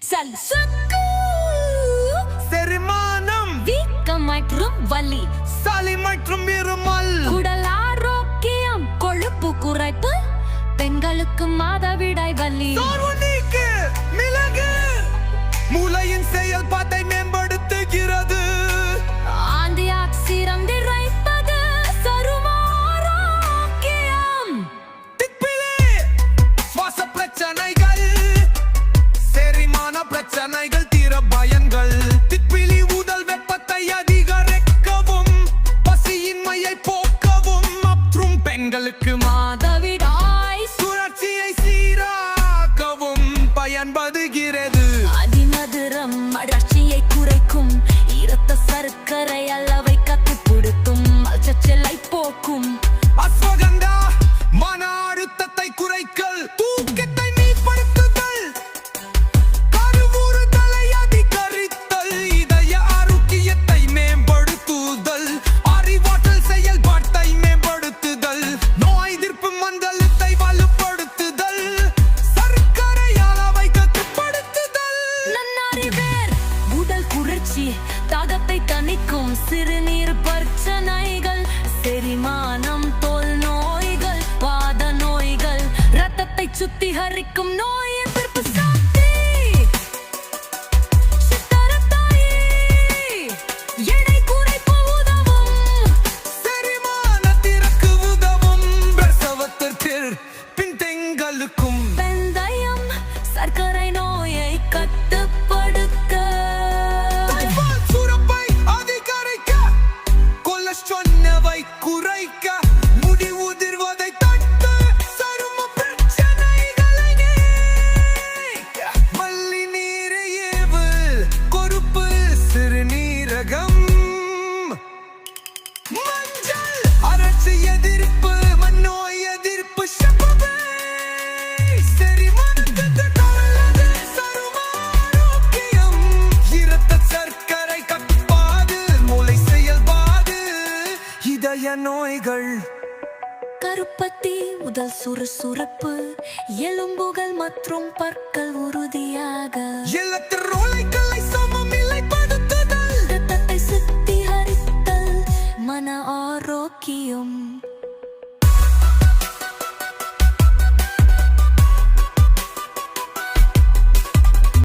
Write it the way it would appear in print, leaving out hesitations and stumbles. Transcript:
சல்சுக்கு செரிமானம் வீக்கம் மற்றும் வலி சளி மற்றும் இருமல் குடல் ஆரோக்கியம் கொழுப்பு குறைப்பு பெண்களுக்கு மாதவிடாய் வலி நீக்கு மிளகு மூளையின் செயல்பாட்டை மேம்படுத்துகிறது ஆந்தி ஆக்சிரம் நிறைப்பது சரும ஆரோக்கியம் திப்பிலி சுவாச பிரச்சனைகள் செரிமான பிரச்சனைகள் தீர பயன்கள் திப்பிலி உடல் வெப்பத்தை அதிகரிக்கவும் பசியின்மையை போக்கவும் மற்றும் பெண்களுக்கு மாதவிடாய் சுழற்சியை சீராக்கவும் பயன்படுகிறது அதிமதுரம் அழற்சியை குறைக்கும் இரத்த சர்க்கரை அளவை கட்டுப்படுத்தும் மலச்சிக்கலை போக்கும் அஸ்வகந்தா மன அழுத்தத்தை குறைக்கல் தூக்கத்தை மேம்படுத்துதல் கருவுறுதலை அதிகரித்தல் இதய ஆரோக்கியத்தை மேம்படுத்துதல் அறிவாற்றல் செயல்பாட்டை மேம்படுத்துதல் நோய் எதிர்ப்பு மண்டலத்தை வலுப்படுத்துதல் சர்க்கரை அளவை கட்டுப்படுத்துதல் நன்னறிவேர் உடல் குளிர்ச்சி தாகத்தை தணிக்கும் சிறுநீர் பிரச்சனைகள் செரிமானம் தோல் நோய்கள் வாத நோய்கள் ரத்தத்தை சுத்திகரிக்கும் நோய் எதிர்ப்பு சக்தி சித்தரத்தாயி எடை குறைப்பு உதவும் செரிமானத்திற்கு உதவும் பிரசவத்திற்கு பின்தெங்களுக்கும் வெந்தயம் சர்க்கரை நோயை கட்டுப்படுத்த சுரப்பை அதிகரிக்க கொலஸ்ட்ராலை குறைக்க முடி உதிர்வதை தடுக்க சரும பிரச்சனைகளை நீக்க மல்லி நீரையேவு கொழுப்பு சிறுநீரகம் மஞ்சள் அழற்சி எதிர்ப்பு மண்ணோய் எதிர்ப்பு சப்பவை செரிமானத்துக்கு நல்லது சரும ஆரோக்கியம் இரத்த சர்க்கரை கட்டுப்பாடு மூளை செயல்பாடு இதய நோய்கள் கருப்பட்டி உடல் சுறுசுறுப்பு எலும்புகள் மற்றும் பற்கள் உறுதியாக எலக்ட்ரோலைகள்